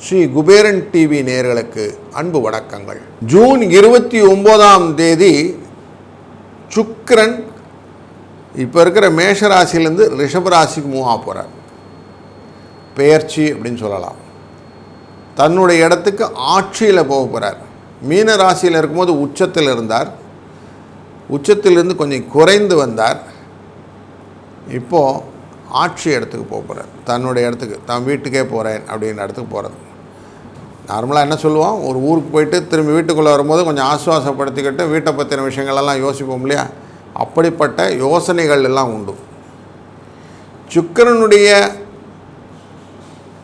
Sri Kuberan TV நேயர்களுக்கு அன்பு வணக்கங்கள். ஜூன் 29 சுக்கிரன் இப்போ இருக்கிற மேஷராசிலேருந்து ரிஷபராசிக்கு மூவ் ஆக போகிறார். பெயர்ச்சி அப்படின்னு சொல்லலாம். தன்னுடைய இடத்துக்கு ஆட்சியில் போக போகிறார். மீன ராசியில் இருக்கும்போது உச்சத்தில் இருந்தார். உச்சத்திலிருந்து கொஞ்சம் குறைந்து வந்தார். இப்போது ஆட்சி இடத்துக்கு போக போகிறார். தன்னுடைய இடத்துக்கு, தான் வீட்டுக்கே போகிறேன் அப்படின்ற இடத்துக்கு போகிறது. நார்மலாக என்ன சொல்லுவோம், ஒரு ஊருக்கு போயிட்டு திரும்பி வீட்டுக்குள்ளே வரும்போது கொஞ்சம் ஆசுவாசப்படுத்திக்கிட்டு வீட்டை பற்றின விஷயங்களெல்லாம் யோசிப்போம் இல்லையா? அப்படிப்பட்ட யோசனைகள் எல்லாம் உண்டு. சுக்கிரனுடைய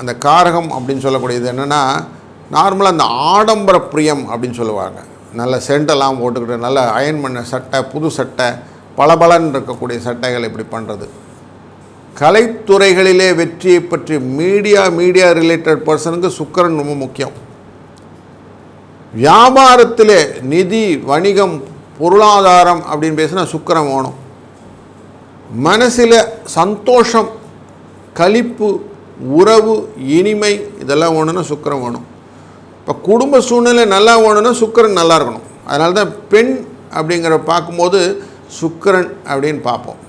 அந்த காரகம் அப்படின்னு சொல்லக்கூடியது என்னென்னா, நார்மலாக அந்த ஆடம்பர பிரியம் அப்படின்னு சொல்லுவாங்க. நல்ல சென்டெல்லாம் போட்டுக்கிட்டு நல்ல அயன் பண்ண சட்டை, புது சட்டை, பளபளன்னு இருக்கக்கூடிய சட்டைகள் இப்படி பண்ணுறது. கலைத்துறைகளிலே வெற்றியை பற்றி மீடியா ரிலேட்டட் பர்சனுக்கு சுக்கிரன் ரொம்ப முக்கியம். வியாபாரத்திலே நிதி, வணிகம், பொருளாதாரம் அப்படின்னு பேசினா சுக்கிரன் வேணும். மனசில் சந்தோஷம், களிப்பு, உறவு, இனிமை இதெல்லாம் வேணும்னா சுக்கிரன் வேணும். இப்போ குடும்ப சூழ்நிலை நல்லா வேணும்னா சுக்கிரன் நல்லா இருக்கணும். அதனால தான் பெண் அப்படிங்கிற பார்க்கும்போது சுக்கிரன் அப்படின்னு பார்ப்போம்.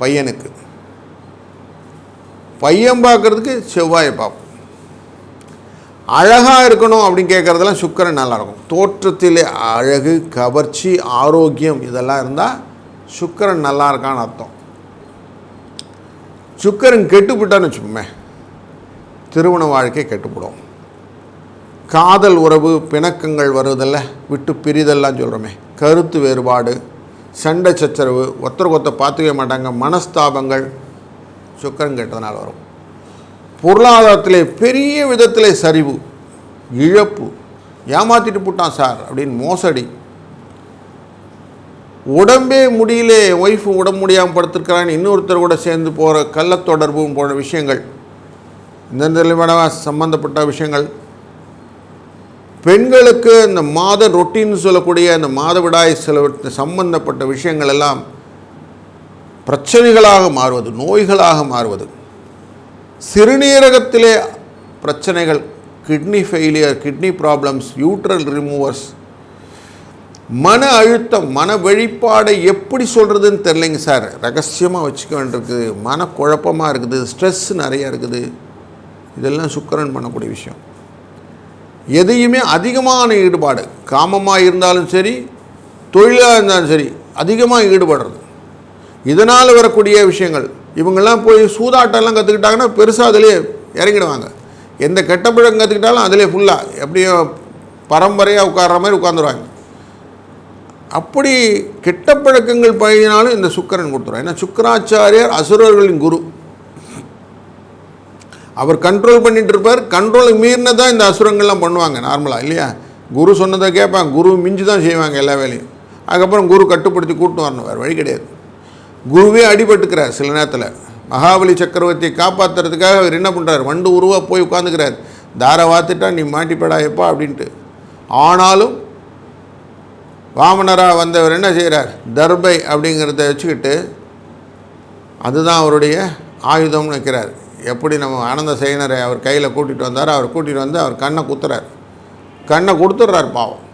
பையனுக்கு பையன் பார்க்குறதுக்கு செவ்வாயை பார்ப்போம். அழகாக இருக்கணும் அப்படின்னு கேட்குறதெல்லாம் சுக்கிரன் நல்லாயிருக்கும். தோற்றத்திலே அழகு, கவர்ச்சி, ஆரோக்கியம் இதெல்லாம் இருந்தால் சுக்கிரன் நல்லா இருக்கான்னு அர்த்தம். சுக்கிரன் கெட்டுப்பிட்டான்னு வச்சுக்கோமே, திருமண வாழ்க்கை கெட்டுப்படும். காதல் உறவு, பிணக்கங்கள் வருவதில்ல, விட்டு பிரிதெல்லாம் சொல்கிறோமே, கருத்து வேறுபாடு, சண்டை சச்சரவு, ஒருத்தருக்கு பார்த்துக்க மாட்டாங்க, மனஸ்தாபங்கள் சுக்கிரன் கெட்டதுனால வரும். பொருளாதாரத்திலே பெரிய விதத்தில் சரிவு, இழப்பு, ஏமாற்றிட்டு போட்டான் சார் அப்படின்னு மோசடி, உடம்பே முடியல, ஒய்ஃபு உடம்பு முடியாமல் படுத்திருக்கிறான்னு இன்னொருத்தர் கூட சேர்ந்து போகிற கள்ளத்தொடர்பு போன்ற விஷயங்கள், இந்த நிலைமையாக சம்பந்தப்பட்ட விஷயங்கள். பெண்களுக்கு இந்த மாத ரொட்டீன் சொல்லக்கூடிய அந்த மாதவிடாய் சில சம்பந்தப்பட்ட விஷயங்கள் எல்லாம் பிரச்சனைகளாக மாறுவது, நோய்களாக மாறுவது. சிறுநீரகத்திலே பிரச்சனைகள், கிட்னி ஃபெயிலியர், கிட்னி ப்ராப்ளம்ஸ், யூட்ரல் ரிமூவர்ஸ், மன அழுத்தம், மன வெளிப்பாடை எப்படி சொல்கிறதுன்னு தெரிலைங்க சார், ரகசியமாக வச்சுக்க வேண்டியிருக்குது, மனக்குழப்பமாக இருக்குது, ஸ்ட்ரெஸ் நிறையா இருக்குது. இதெல்லாம் சுக்கிரன் பண்ணக்கூடிய விஷயம். எதையுமே அதிகமான ஈடுபாடு, காமமாக இருந்தாலும் சரி, தொழிலாக இருந்தாலும் சரி, அதிகமாக ஈடுபடுறது, இதனால் வரக்கூடிய விஷயங்கள். இவங்கெல்லாம் போய் சூதாட்டம்லாம் கற்றுக்கிட்டாங்கன்னா பெருசாக அதிலே இறங்கிடுவாங்க. எந்த கெட்ட பழக்கம் கற்றுக்கிட்டாலும் அதிலே ஃபுல்லாக எப்படியோ பரம்பரையாக உட்கார்ற மாதிரி உட்காந்துருவாங்க. அப்படி கெட்ட பழக்கங்கள் பழகினாலும் இந்த சுக்கிரன் கொடுத்துருவாங்க. ஏன்னா சுக்கிராச்சாரியார் அசுரர்களின் குரு. அவர் கண்ட்ரோல் பண்ணிகிட்டு இருப்பார். கண்ட்ரோலுக்கு மீறினதான் இந்த அசுரங்கள்லாம் பண்ணுவாங்க நார்மலாக இல்லையா? குரு சொன்னதை கேட்பாங்க, குரு மிஞ்சி தான் செய்வாங்க எல்லா வேலையும். அதுக்கப்புறம் குரு கட்டுப்படுத்தி கூட்டு வரணும், வேறு வழி கிடையாது. குருவே அடிபட்டுக்கிறார் சில நேரத்தில். மகாபலி சக்கரவர்த்தியை காப்பாற்றுறதுக்காக அவர் என்ன பண்ணுறார், வண்டு உருவாக போய் உட்காந்துக்கிறார். தாரை வாத்துட்டா நீ மாட்டிப்படாயப்பா அப்படின்ட்டு. ஆனாலும் வாமனராக வந்தவர் என்ன செய்கிறார், தர்பை அப்படிங்கிறத வச்சுக்கிட்டு அதுதான் அவருடைய ஆயுதம்னு வைக்கிறார். எப்படி நம்ம ஆனந்த சேனரை அவர் கையில் கூட்டிகிட்டு வந்தார், அவர் கூட்டிகிட்டு வந்து அவர் கண்ணை குத்துறார், கண்ணை கொடுத்துட்றார் பாவம்.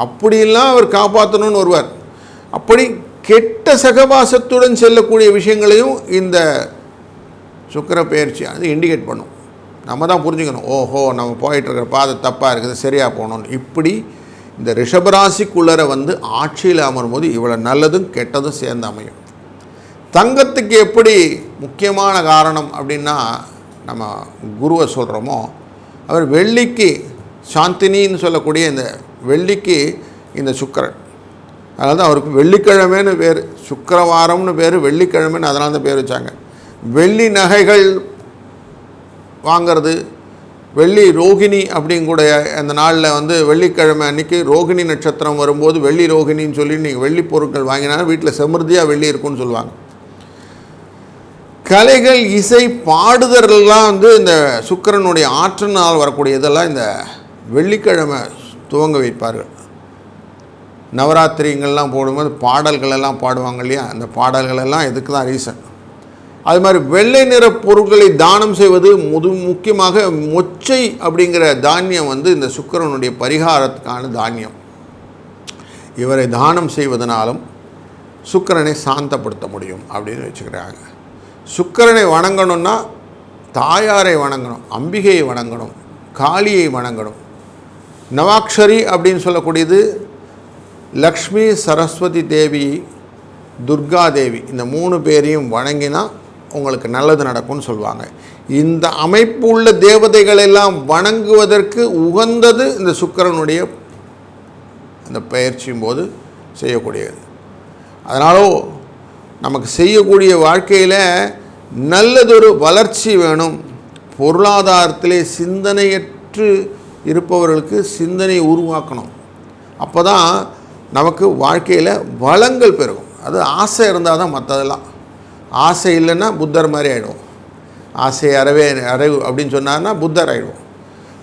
அப்படிலாம் அவர் காப்பாற்றணும்னு வருவார். அப்படி கெட்ட சகவாசத்துடன் செல்லக்கூடிய விஷயங்களையும் இந்த சுக்கிர பெயர்ச்சி அது இண்டிகேட் பண்ணும். நம்ம தான் புரிஞ்சுக்கணும், ஓஹோ நம்ம போயிட்டுருக்கிற பாதை தப்பாக இருக்குது, சரியாக போகணுன்னு. இப்படி இந்த ரிஷபராசிக்குள்ளரை வந்து ஆட்சியில் அமரும்போது இவ்வளோ நல்லதும் கெட்டதும் சேர்ந்து அமையும். தங்கத்துக்கு எப்படி முக்கியமான காரணம் அப்படின்னா நம்ம குருவை சொல்கிறோமோ, அவர் வெள்ளிக்கு சாந்தினின்னு சொல்லக்கூடிய இந்த வெள்ளிக்கு இந்த சுக்கிரன். அதனால தான் அவருக்கு வெள்ளிக்கிழமைன்னு பேர், சுக்கிரவாரம்னு பேர், வெள்ளிக்கிழமைன்னு அதனால தான் பேர் வச்சாங்க. வெள்ளி நகைகள் வாங்கிறது, வெள்ளி ரோகிணி அப்படிங்கூட அந்த நாளில் வந்து வெள்ளிக்கிழமை அன்றைக்கி ரோகிணி நட்சத்திரம் வரும்போது வெள்ளி ரோகிணின்னு சொல்லி நீங்கள் வெள்ளி பொருட்கள் வாங்கினாலும் வீட்டில் செமிருதியாக வெள்ளி இருக்குன்னு சொல்லுவாங்க. கலைகள், இசை, பாடுதல்லாம் வந்து இந்த சுக்கிரனுடைய ஆற்றனால் வரக்கூடிய இதெல்லாம் இந்த வெள்ளிக்கிழமை துவங்க வைப்பார்கள். நவராத்திரிங்கள்லாம் போடும்போது பாடல்கள் எல்லாம் பாடுவாங்க இல்லையா, அந்த பாடல்கள் எல்லாம் இதுக்கு தான் ரீசன். அது மாதிரி வெள்ளை நிற பொருட்களை தானம் செய்வது முக்கியமாக மொச்சை அப்படிங்கிற தானியம் இந்த சுக்கிரனுடைய பரிகாரத்துக்கான தானியம். இவரை தானம் செய்வதனாலும் சுக்கிரனை சாந்தப்படுத்த முடியும் அப்படின்னு வச்சுக்கிறாங்க. சுக்கிரனை வணங்கணும்னா தாயாரை வணங்கணும், அம்பிகையை வணங்கணும், காளியை வணங்கணும். நவாக்ஷரி அப்படின்னு சொல்லக்கூடியது லக்ஷ்மி, சரஸ்வதி தேவி, துர்கா தேவி, இந்த 3 பேரையும் வணங்கினா உங்களுக்கு நல்லது நடக்கும்னு சொல்லுவாங்க. இந்த அமைப்பு உள்ள தேவதைகளெல்லாம் வணங்குவதற்கு உகந்தது இந்த சுக்கிரனுடைய அந்த பயிற்சியும் போது செய்யக்கூடியது. அதனாலோ நமக்கு செய்யக்கூடிய வாழ்க்கையில் நல்லதொரு வளர்ச்சி வேணும். பொருளாதாரத்திலே சிந்தனையற்று இருப்பவர்களுக்கு சிந்தனையை உருவாக்கணும். அப்போ தான் நமக்கு வாழ்க்கையில் வளங்கள் பெருகும். அது ஆசை இருந்தால் தான் மற்றதெல்லாம். ஆசை இல்லைன்னா புத்தர் மாதிரி ஆகிடுவோம். ஆசை அறைவு அப்படின்னு சொன்னார்னா புத்தர் ஆகிடுவோம்.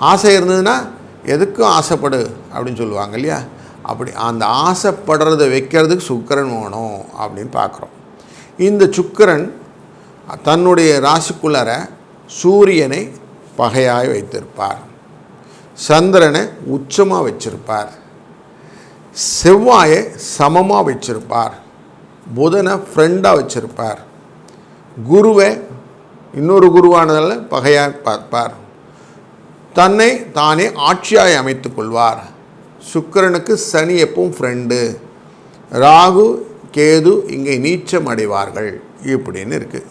ஆசை இருந்ததுன்னா எதுக்கும் ஆசைப்படு அப்படின்னு சொல்லுவாங்க இல்லையா, அப்படி அந்த ஆசைப்படுறதை வைக்கிறதுக்கு சுக்கிரன் வேணும் அப்படின்னு பார்க்குறோம். இந்த சுக்கிரன் தன்னுடைய ராசிக்குள்ளர சூரியனை பகையாய் வைத்திருப்பார், சந்திரனை உச்சமாக வச்சிருப்பார், செவ்வாயை சமமாக வச்சிருப்பார், புதனை ஃப்ரெண்டாக வச்சிருப்பார், குருவை இன்னொரு குருவானதால் பகையாக பார்ப்பார், தன்னை தானே ஆட்சியாய் அமைத்து கொள்வார். சுக்கிரனுக்கு சனி எப்பவும் ஃப்ரெண்டு, ராகு கேது இங்கே நீச்சம் அடைவார்கள் இப்படின்னு இருக்குது.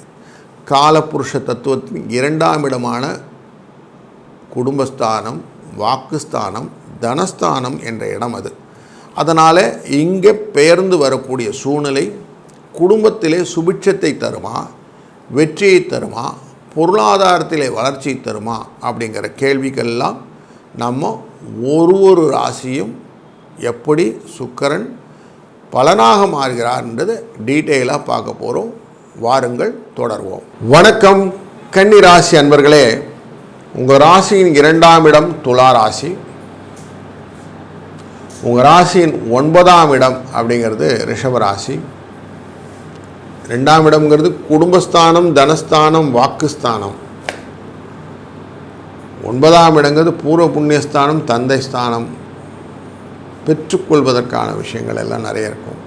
காலபுருஷ தத்துவத்தின் 2ஆம் இடமான குடும்பஸ்தானம், வாக்குஸ்தானம், தனஸ்தானம் என்ற இடம் அது. அதனால் இங்கே பெயர்ந்து வரக்கூடிய சூழ்நிலை குடும்பத்திலே சுபிட்சத்தை தருமா, வெற்றியை தருமா, பொருளாதாரத்திலே வளர்ச்சி தருமா அப்படிங்கிற கேள்விக்கெல்லாம் நம்ம ஒரு ராசியும் எப்படி சுக்கிரன் பலனாக மாறுகிறார்ன்றது டீட்டெயிலாக பார்க்க போகிறோம். வாருங்கள் தொடர்வோம். வணக்கம் கன்னி ராசி அன்பர்களே. உங்கள் ராசியின் 2ஆம் இடம் துலா ராசி, உங்கள் ராசியின் 9ஆம் இடம் அப்படிங்கிறது ரிஷப ராசி. 2ஆம் இடம்ங்கிறது குடும்பஸ்தானம், தனஸ்தானம், வாக்குஸ்தானம். 9ஆம் இடங்கிறது பூர்வ புண்ணியஸ்தானம், தந்தை ஸ்தானம். பெற்றுக்கொள்வதற்கான விஷயங்கள் எல்லாம் நிறைய இருக்கும்.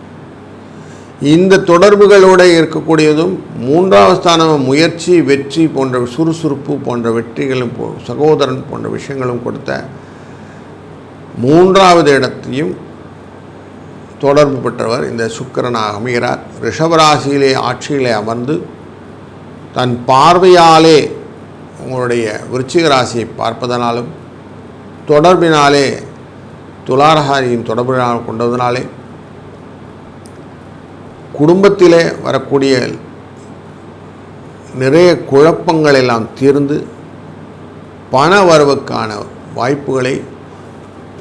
இந்த தொடர்புகளோடு இருக்கக்கூடியதும் 3ஆவது ஸ்தானம் முயற்சி, வெற்றி போன்ற சுறுசுறுப்பு போன்ற வெற்றிகளும் சகோதரன் போன்ற விஷயங்களும் கொடுத்த 3ஆவது இடத்தையும் தொடர்பு பெற்றவர் இந்த சுக்கிரனாக அமைகிறார். ரிஷபராசியிலே ஆட்சியிலே அமர்ந்து தன் பார்வையாலே உங்களுடைய விருச்சிக ராசியை பார்ப்பதனாலும் தொடர்பினாலே துலாராசியின் தொடர்பினால் கொண்டதனாலே குடும்பத்திலே வரக்கூடிய நிறைய குழப்பங்கள் எல்லாம் தீர்ந்து பண வரவுக்கான வாய்ப்புகளை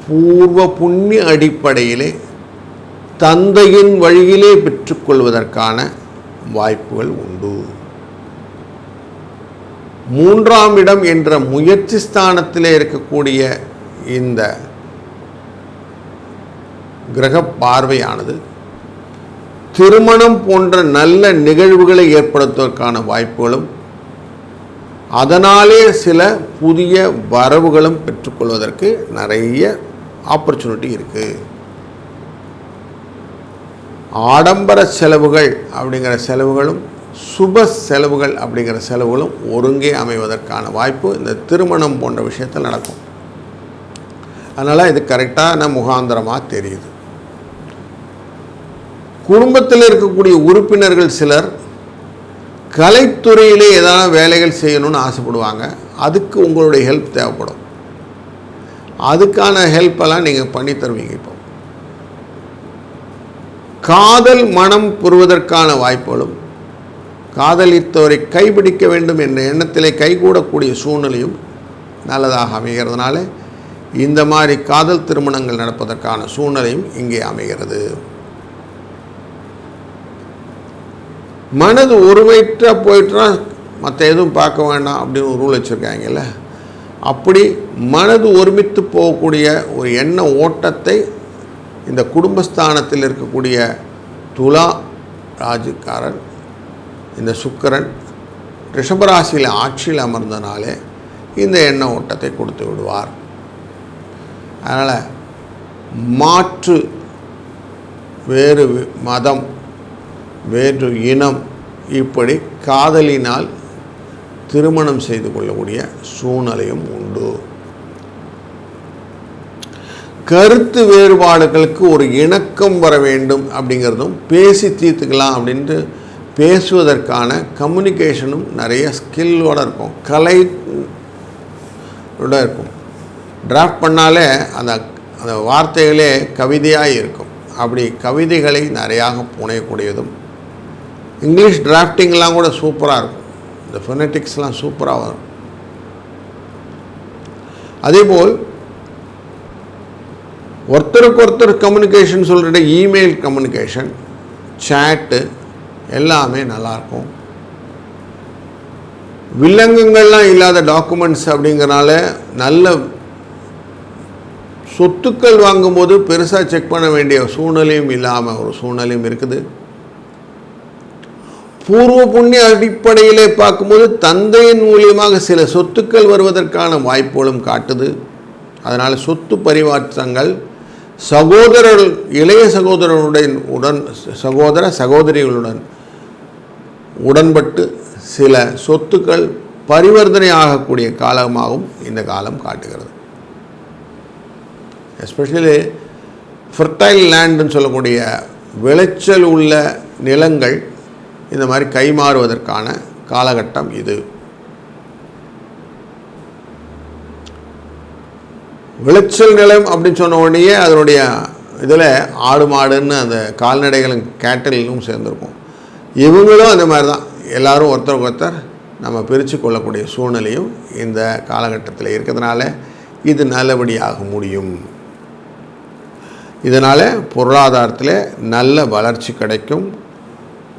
பூர்வ புண்ணிய அடிப்படையிலே தந்தையின் வழியிலே பெற்றுக்கொள்வதற்கான வாய்ப்புகள் உண்டு. 3ஆம் இடம் என்ற முயற்சி ஸ்தானத்திலே இருக்கக்கூடிய இந்த கிரக பார்வையானது திருமணம் போன்ற நல்ல நிகழ்வுகளை ஏற்படுத்துவதற்கான வாய்ப்புகளும் அதனாலே சில புதிய வரவுகளும் பெற்றுக்கொள்வதற்கு நிறைய ஆப்பர்ச்சுனிட்டி இருக்குது. ஆடம்பர செலவுகள் அப்படிங்கிற செலவுகளும் சுப செலவுகள் அப்படிங்கிற செலவுகளும் ஒருங்கே அமைவதற்கான வாய்ப்பு இந்த திருமணம் போன்ற விஷயத்தில் நடக்கும். அதனால் இது கரெக்டான முகாந்திரமாக தெரியுது. குடும்பத்தில் இருக்கக்கூடிய உறுப்பினர்கள் சிலர் கலைத்துறையிலே ஏதாவது வேலைகள் செய்யணும்னு ஆசைப்படுவாங்க. அதுக்கு உங்களுடைய ஹெல்ப் தேவைப்படும். அதுக்கான ஹெல்ப்பெல்லாம் நீங்கள் பண்ணி தருவீங்க. இப்போ காதல் மனம் பெறுவதற்கான வாய்ப்புகளும் காதலித்தவரை கைப்பிடிக்க வேண்டும் என்ற எண்ணத்திலே கைகூடக்கூடிய சூழ்நிலையும் நல்லதாக அமைகிறதுனால இந்த மாதிரி காதல் திருமணங்கள் நடப்பதற்கான சூழ்நிலையும் இங்கே அமைகிறது. மனது ஒருமைற்ற போயிட்டுனா மற்ற எதுவும் பார்க்க வேண்டாம் அப்படின்னு ஒரு ரூல் வச்சுருக்காங்கல்ல, அப்படி மனது ஒருமித்து போகக்கூடிய ஒரு எண்ண ஓட்டத்தை இந்த குடும்பஸ்தானத்தில் இருக்கக்கூடிய துலா ராஜுக்காரன் இந்த சுக்கிரன் ரிஷபராசியில் ஆட்சியில் அமர்ந்தனாலே இந்த எண்ண ஓட்டத்தை கொடுத்து விடுவார். அதனால் மாற்று வேறு மதம் வேறு இனம் இப்படி காதலினால் திருமணம் செய்து கொள்ளக்கூடிய சூழ்நிலையும் உண்டு. கருத்து வேறுபாடுகளுக்கு ஒரு இணக்கம் வர வேண்டும் அப்படிங்கிறதும் பேசி தீர்த்துக்கலாம் அப்படின்ட்டு பேசுவதற்கான கம்யூனிகேஷனும் நிறைய ஸ்கில்லோடு இருக்கும், கலையோட இருக்கும். டிராஃப்ட் பண்ணாலே அந்த அந்த வார்த்தைகளே கவிதையாக இருக்கும். அப்படி கவிதைகளை நிறையாக புனையக்கூடியதும், இங்கிலீஷ் டிராஃப்டிங்லாம் கூட சூப்பராக இருக்கும். இந்த ஃபொனட்டிக்ஸ்லாம் சூப்பராக வரும். அதேபோல் ஒருத்தருக்கு ஒருத்தர் கம்யூனிகேஷன் சொல்கிற இமெயில் கம்யூனிகேஷன், சேட்டு எல்லாமே நல்லாயிருக்கும். வில்லங்கங்கள்லாம் இல்லாத டாக்குமெண்ட்ஸ் அப்படிங்கிறனால நல்ல சொத்துக்கள் வாங்கும்போது பெருசாக செக் பண்ண வேண்டிய சூழ்நிலையும் இல்லாமல் ஒரு சூழ்நிலையும் இருக்குது. பூர்வ புண்ணிய அடிப்படையிலே பார்க்கும்போது தந்தையின் மூலியமாக சில சொத்துக்கள் வருவதற்கான வாய்ப்புகளும் காட்டுது. அதனால் சொத்து பரிமாற்றங்கள் சகோதரர்கள், இளைய சகோதரனுடன் சகோதரிகளுடன் உடன்பட்டு சில சொத்துக்கள் பரிவர்த்தனை ஆகக்கூடிய காலமாகவும் இந்த காலம் காட்டுகிறது. எஸ்பெஷலி ஃபர்டைல் லேண்டுன்னு சொல்லக்கூடிய விளைச்சல் உள்ள நிலங்கள் இந்த மாதிரி கைமாறுவதற்கான காலகட்டம் இது. விளைச்சல் நிலம் அப்படின்னு சொன்ன உடனேயே அதனுடைய இதில் ஆடு மாடுன்னு அந்த கால்நடைகளும் கேட்டலும் சேர்ந்துருக்கும். இவங்களும் அந்த மாதிரி தான், எல்லோரும் ஒருத்தருக்கு ஒருத்தர் நம்ம பிரித்து கொள்ளக்கூடிய சூழ்நிலையும் இந்த காலகட்டத்தில் இருக்கிறதுனால இது நல்லபடியாக முடியும். இதனால் பொருளாதாரத்தில் நல்ல வளர்ச்சி கிடைக்கும்.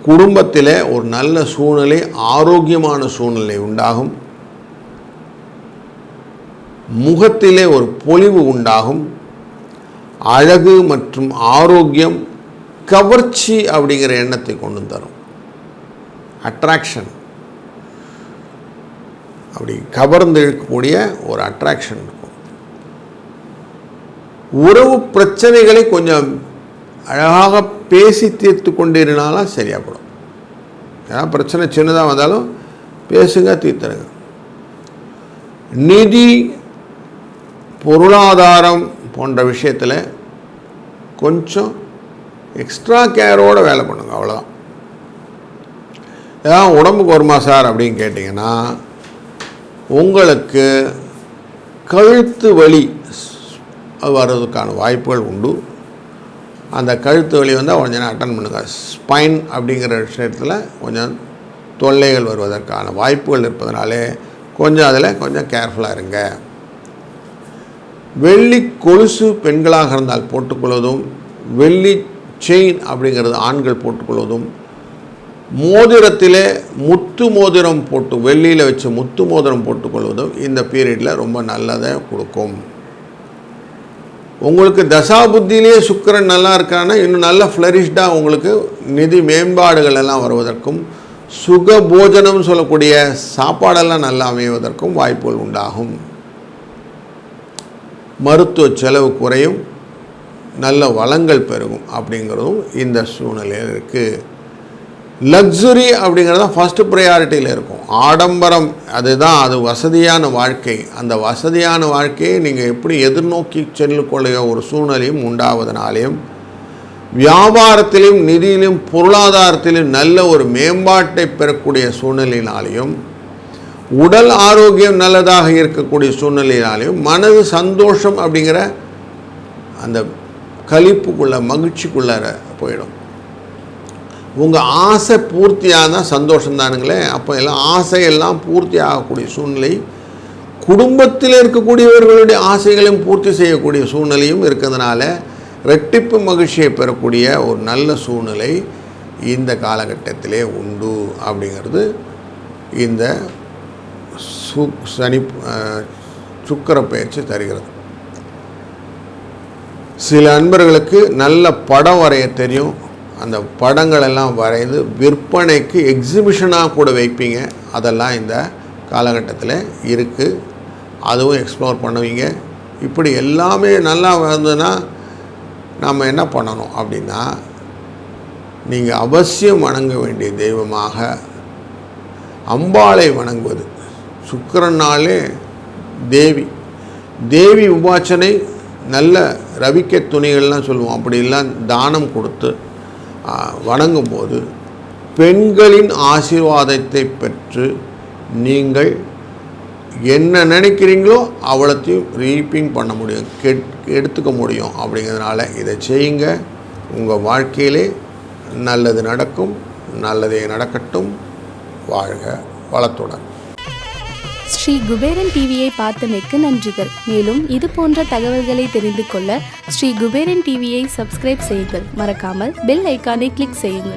குடும்பத்தில் ஒரு நல்ல சூழ்நிலை, ஆரோக்கியமான சூழ்நிலை உண்டாகும். முகத்திலே ஒரு பொலிவு உண்டாகும். அழகு மற்றும் ஆரோக்கியம், கவர்ச்சி அப்படிங்கிற எண்ணத்தை கொண்டு தரும். அட்ராக்ஷன், அப்படி கவர்ந்து இழுக்கக்கூடிய ஒரு அட்ராக்ஷன் இருக்கும். உறவு பிரச்சனைகளை கொஞ்சம் அழகாக பேசி தீர்த்து கொண்டிருந்தாலும் சரியாகப்படும். ஏன்னா பிரச்சனை சின்னதாக வந்தாலும் பேசுங்க, தீர்த்துருங்க. நிதி பொருளாதாரம் போன்ற விஷயத்தில் கொஞ்சம் எக்ஸ்ட்ரா கேரோடு வேலை பண்ணுங்க, அவ்வளோதான். ஏதாவது உடம்புக்கு வருமா சார் அப்படின்னு கேட்டிங்கன்னா, உங்களுக்கு கழுத்து வலி அது வர்றதுக்கான வாய்ப்புகள் உண்டு. அந்த கழுத்து வலி வந்தால் கொஞ்சம் நேரம் அட்டன் பண்ணுங்கள். ஸ்பைன் அப்படிங்கிற விஷயத்தில் கொஞ்சம் தொல்லைகள் வருவதற்கான வாய்ப்புகள் இருப்பதனாலே கொஞ்சம் அதில் கொஞ்சம் கேர்ஃபுல்லாக இருங்க. வெள்ளி கொலுசு பெண்களாக இருந்தால் போட்டுக்கொள்வதும், வெள்ளி செயின் அப்படிங்கிறது ஆண்கள் போட்டுக்கொள்வதும், மோதிரத்திலே முத்து மோதிரம் போட்டு வெள்ளியில் வச்சு முத்து மோதிரம் போட்டுக்கொள்வதும் இந்த பீரியடில் ரொம்ப நல்லதை கொடுக்கும். உங்களுக்கு தசாபுத்தியிலே சுக்கிரன் நல்லா இருக்கான்னா இன்னும் நல்ல ஃப்ளரிஷ்டாக உங்களுக்கு நிதி மேம்பாடுகள் எல்லாம் வருவதற்கும், சுக போஜனம் சொல்லக்கூடிய சாப்பாடெல்லாம் நல்லா அமைவதற்கும் வாய்ப்புகள் உண்டாகும். மருத்துவ செலவு குறையும், நல்ல வளங்கள் பெருகும் அப்படிங்கிறதும் இந்த சூழ்நிலையில் இருக்குது. லக்ஸுரி அப்படிங்கிறது தான் ஃபஸ்ட்டு ப்ரையாரிட்டியில் இருக்கும். ஆடம்பரம் அதுதான், அது வசதியான வாழ்க்கை. அந்த வசதியான வாழ்க்கையை நீங்கள் எப்படி எதிர்நோக்கி செல்லக்கூடிய ஒரு சூழ்நிலையும் உண்டாவதனாலேயும், வியாபாரத்திலும் நிதியிலும் பொருளாதாரத்திலும் நல்ல ஒரு மேம்பாட்டை பெறக்கூடிய சூழ்நிலையினாலேயும், உடல் ஆரோக்கியம் நல்லதாக இருக்கக்கூடிய சூழ்நிலையினாலேயும், மனது சந்தோஷம் அப்படிங்கிற அந்த களிப்புக்குள்ள மகிழ்ச்சிக்குள்ளார போயிடும். உங்கள் ஆசை பூர்த்தியானால் சந்தோஷம்தானுங்களே. அப்போ எல்லாம் ஆசையெல்லாம் பூர்த்தி ஆகக்கூடிய சூழ்நிலை, குடும்பத்தில் இருக்கக்கூடியவர்களுடைய ஆசைகளையும் பூர்த்தி செய்யக்கூடிய சூழ்நிலையும் இருக்கிறதுனால ரெட்டிப்பு மகிழ்ச்சியை பெறக்கூடிய ஒரு நல்ல சூழ்நிலை இந்த காலகட்டத்திலே உண்டு அப்படிங்கிறது இந்த சனி சுக்கிர பயிற்சி தருகிறது. சில அன்பர்களுக்கு நல்ல படம் வரைய தெரியும். அந்த படங்கள் எல்லாம் வரைந்து விற்பனைக்கு எக்ஸிபிஷனாக கூட வைப்பீங்க. அதெல்லாம் இந்த காலகட்டத்தில் இருக்குது. அதுவும் எக்ஸ்ப்ளோர் பண்ணுவீங்க. இப்படி எல்லாமே நல்லா வந்ததுன்னா நம்ம என்ன பண்ணணும் அப்படின்னா, நீங்கள் அவசியம் வணங்க வேண்டிய தெய்வமாக அம்பாளை வணங்குவது. சுக்கிரனாலே தேவி உபாசனை, நல்ல ரவிக்கை துணிகள்லாம் சொல்லுவோம், அப்படிலாம் தானம் கொடுத்து வணங்கும்போது பெண்களின் ஆசீர்வாதத்தை பெற்று நீங்கள் என்ன நினைக்கிறீங்களோ அவ்வளோத்தையும் ரீப்பிங் பண்ண முடியும், எடுத்துக்க முடியும். அப்படிங்கிறதுனால இதை செய்யுங்க. உங்கள் வாழ்க்கையிலே நல்லது நடக்கும். நல்லதே நடக்கட்டும். வாழ்க வளத்துடன். ஸ்ரீ குபேரன் டிவியை பார்த்தமைக்கு நன்றிகள். மேலும் இது போன்ற தகவல்களை தெரிந்து கொள்ள ஸ்ரீ குபேரன் டிவியை சப்ஸ்கிரைப் செய்யுங்கள். மறக்காமல் பெல் ஐக்கானை கிளிக் செய்யுங்கள்.